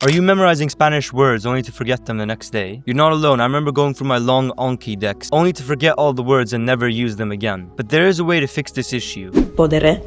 Are you memorizing Spanish words only to forget them the next day? You're not alone. I remember going through my long Anki decks only to forget all the words and never use them again. But there is a way to fix this issue. Podré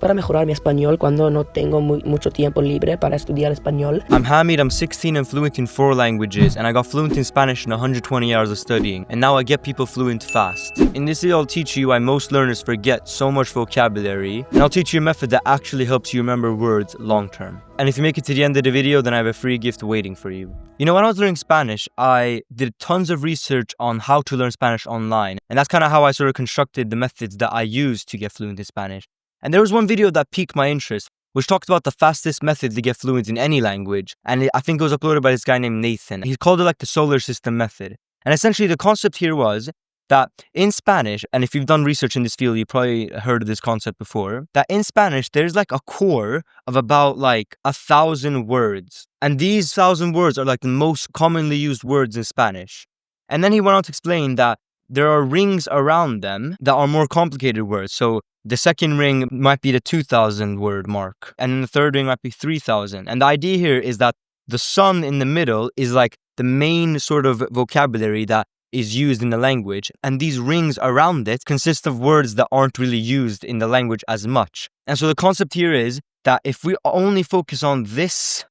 para mejorar mi español cuando no tengo mucho tiempo libre para estudiar español. I'm Hamid, I'm 16 and fluent in 4 languages, and I got fluent in Spanish in 120 hours of studying, and now I get people fluent fast. In this video, I'll teach you why most learners forget so much vocabulary, and I'll teach you a method that actually helps you remember words long term. And if you make it to the end of the video, then I have a free gift waiting for you. You know, when I was learning Spanish, I did tons of research on how to learn Spanish online, and that's kind of how I sort of constructed the methods that I use to get fluent in Spanish. And there was one video that piqued my interest, which talked about the fastest method to get fluent in any language. And I think it was uploaded by this guy named Nathan. He called it like the solar system method. And essentially the concept here was that in Spanish, and if you've done research in this field, you probably heard of this concept before, that in Spanish, there's like a core of about like 1,000 words. And these 1,000 words are like the most commonly used words in Spanish. And then he went on to explain that there are rings around them that are more complicated words. So the second ring might be the 2,000 word mark, and then the third ring might be 3,000. And the idea here is that the sun in the middle is like the main sort of vocabulary that is used in the language, and these rings around it consist of words that aren't really used in the language as much. And so the concept here is that if we only focus on this,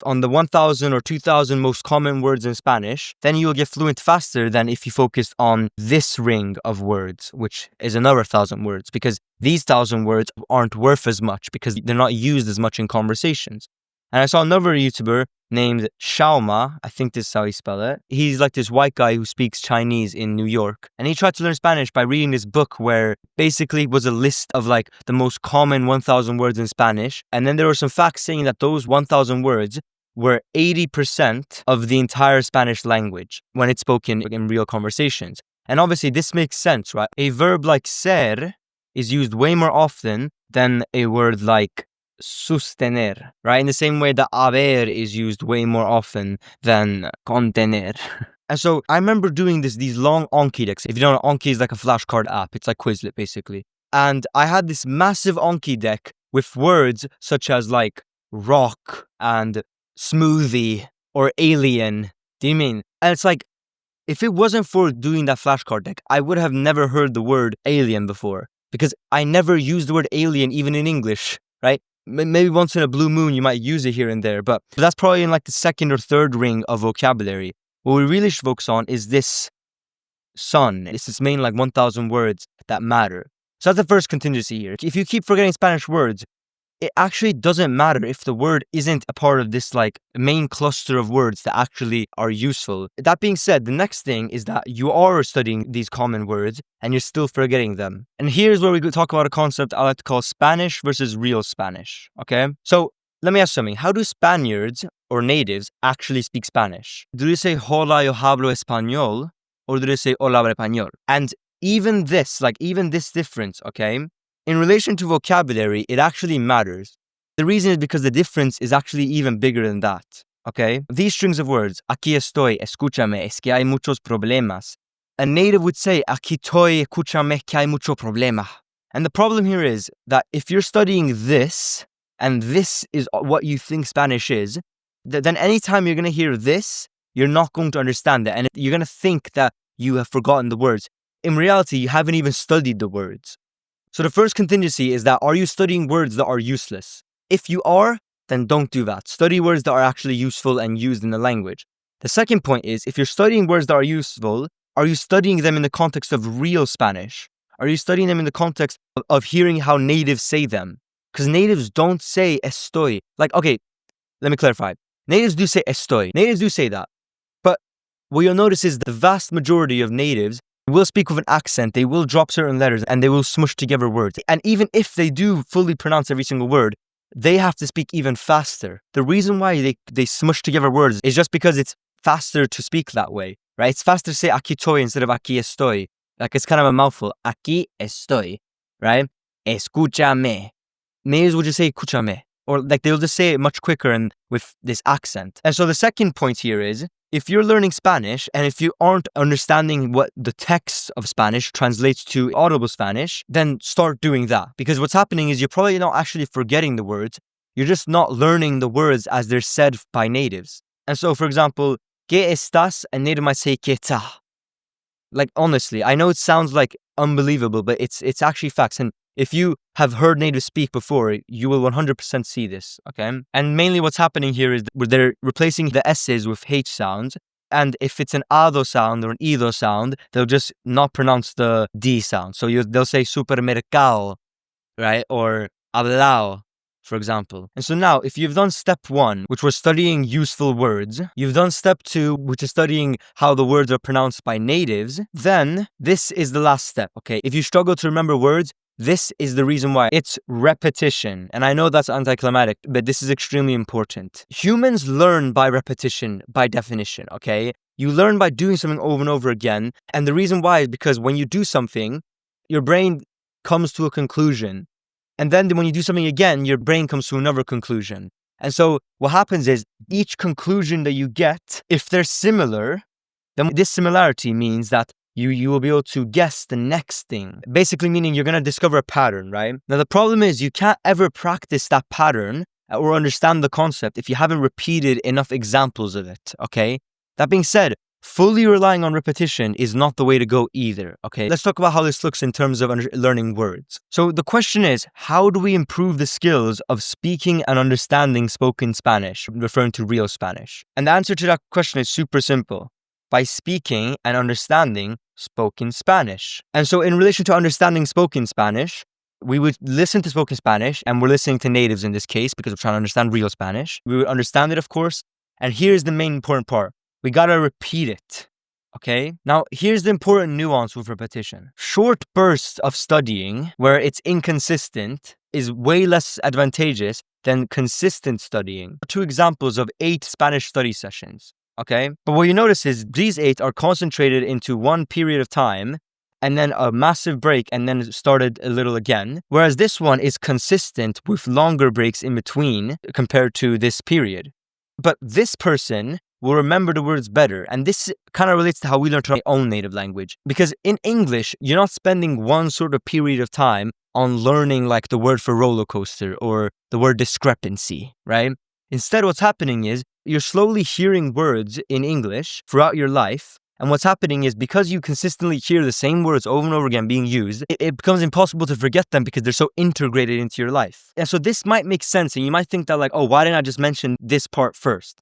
on the 1,000 or 2,000 most common words in Spanish, then you'll get fluent faster than if you focused on this ring of words, which is another 1,000 words, because these 1,000 words aren't worth as much because they're not used as much in conversations. And I saw another YouTuber named Xiaoma, I think this is how you spell it. He's like this white guy who speaks Chinese in New York. And he tried to learn Spanish by reading this book where basically was a list of like the most common 1,000 words in Spanish. And then there were some facts saying that those 1,000 words were 80% of the entire Spanish language when it's spoken in real conversations. And obviously this makes sense, right? A verb like ser is used way more often than a word like sostener, right? In the same way that haber is used way more often than contener. And so I remember doing these long Anki decks. If you don't know, Anki is like a flashcard app. It's like Quizlet, basically. And I had this massive Anki deck with words such as like rock and smoothie or alien. Do you mean? And it's like, if it wasn't for doing that flashcard deck, I would have never heard the word alien before, because I never used the word alien even in English, right? Maybe once in a blue moon you might use it here and there, but that's probably in like the second or third ring of vocabulary. What we really should focus on is this sun. It's this main like 1,000 words that matter. So that's the first contingency here. If you keep forgetting Spanish words, it actually doesn't matter if the word isn't a part of this like main cluster of words that actually are useful. That being said, the next thing is that you are studying these common words and you're still forgetting them. And here's where we talk about a concept I like to call Spanish versus real Spanish, okay? So let me ask something. How do Spaniards or natives actually speak Spanish? Do they say hola yo hablo español, or do they say hola hablo español? And even this difference, okay? In relation to vocabulary, it actually matters. The reason is because the difference is actually even bigger than that, okay? These strings of words, aquí estoy, escúchame, es que hay muchos problemas. A native would say, aquí estoy, escúchame, que hay mucho problema. And the problem here is that if you're studying this, and this is what you think Spanish is, then anytime you're going to hear this, you're not going to understand it. And you're going to think that you have forgotten the words. In reality, you haven't even studied the words. So the first contingency is that, are you studying words that are useless? If you are, then don't do that. Study words that are actually useful and used in the language. The second point is, if you're studying words that are useful, are you studying them in the context of real Spanish? Are you studying them in the context of hearing how natives say them? Because natives don't say estoy. Like, okay, let me clarify. Natives do say estoy. Natives do say that. But what you'll notice is the vast majority of natives will speak with an accent, they will drop certain letters, and they will smush together words. And even if they do fully pronounce every single word, they have to speak even faster. The reason why they smush together words is just because it's faster to speak that way, right? It's faster to say aquí estoy instead of aquí estoy. Like, it's kind of a mouthful. Aquí estoy, right? Escúchame. Natives will just say escúchame. Or like they'll just say it much quicker and with this accent. And so the second point here is, if you're learning Spanish and if you aren't understanding what the text of Spanish translates to audible Spanish, then start doing that. Because what's happening is you're probably not actually forgetting the words. You're just not learning the words as they're said by natives. And so, for example, ¿Qué estás? A native might say ¿Qué tal? Like, honestly, I know it sounds like unbelievable, but it's actually facts. And if you have heard natives speak before, you will 100% see this, okay? And mainly what's happening here is they're replacing the S's with H sounds. And if it's an ado sound or an ido sound, they'll just not pronounce the D sound. So they'll say supermercado, right? Or hablao, for example. And so now, if you've done step 1, which was studying useful words, you've done step 2, which is studying how the words are pronounced by natives, then this is the last step, okay? If you struggle to remember words, this is the reason why. It's repetition. And I know that's anticlimactic, but this is extremely important. Humans learn by repetition, by definition, okay? You learn by doing something over and over again. And the reason why is because when you do something, your brain comes to a conclusion. And then when you do something again, your brain comes to another conclusion. And so what happens is each conclusion that you get, if they're similar, then this similarity means that you will be able to guess the next thing. Basically meaning you're going to discover a pattern, right? Now the problem is you can't ever practice that pattern or understand the concept if you haven't repeated enough examples of it, okay? That being said, fully relying on repetition is not the way to go either, okay? Let's talk about how this looks in terms of learning words. So the question is, how do we improve the skills of speaking and understanding spoken Spanish, referring to real Spanish? And the answer to that question is super simple. By speaking and understanding spoken Spanish. And so in relation to understanding spoken Spanish, we would listen to spoken Spanish, and we're listening to natives in this case because we're trying to understand real Spanish. We would understand it, of course. And here's the main important part. We gotta repeat it, okay? Now, here's the important nuance with repetition. Short bursts of studying where it's inconsistent is way less advantageous than consistent studying. 2 examples of 8 Spanish study sessions, okay? But what you notice is these 8 are concentrated into one period of time and then a massive break and then it started a little again. Whereas this one is consistent with longer breaks in between compared to this period. But this person will remember the words better. And this kind of relates to how we learn our own native language. Because in English, you're not spending one sort of period of time on learning like the word for roller coaster or the word discrepancy, right? Instead, what's happening is you're slowly hearing words in English throughout your life. And what's happening is because you consistently hear the same words over and over again being used, it becomes impossible to forget them because they're so integrated into your life. And so this might make sense. And you might think that like, oh, why didn't I just mention this part first?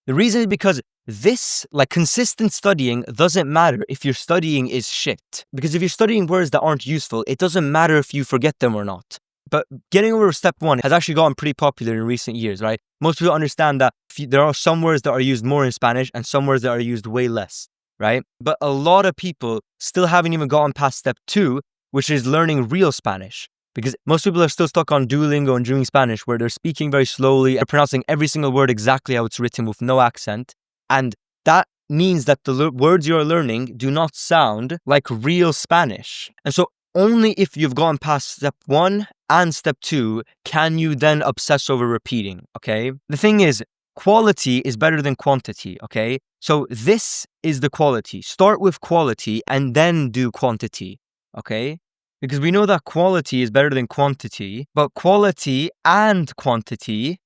The reason is because this, like consistent studying, doesn't matter if your studying is shit. Because if you're studying words that aren't useful, it doesn't matter if you forget them or not. But getting over step 1 has actually gotten pretty popular in recent years, right? Most people understand that there are some words that are used more in Spanish and some words that are used way less, right? But a lot of people still haven't even gotten past step 2, which is learning real Spanish. Because most people are still stuck on Duolingo and doing Spanish where they're speaking very slowly and pronouncing every single word exactly how it's written with no accent. And that means that the words you're learning do not sound like real Spanish. And so only if you've gone past step 1 and step 2 can you then obsess over repeating, okay? The thing is, quality is better than quantity, okay? So this is the quality. Start with quality and then do quantity, okay? Because we know that quality is better than quantity, but quality and quantity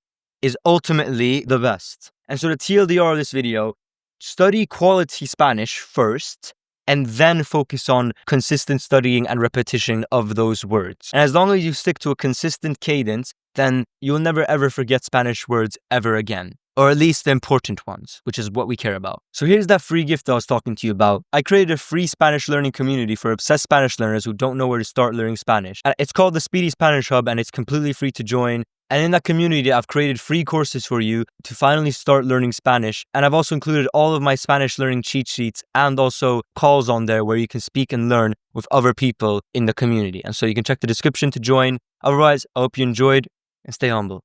is ultimately the best. And so the TLDR of this video, study quality Spanish first, and then focus on consistent studying and repetition of those words. And as long as you stick to a consistent cadence, then you'll never ever forget Spanish words ever again. Or at least the important ones, which is what we care about. So here's that free gift I was talking to you about. I created a free Spanish learning community for obsessed Spanish learners who don't know where to start learning Spanish. It's called the Speedy Spanish Hub and it's completely free to join. And in that community, I've created free courses for you to finally start learning Spanish. And I've also included all of my Spanish learning cheat sheets and also calls on there where you can speak and learn with other people in the community. And so you can check the description to join. Otherwise, I hope you enjoyed and stay humble.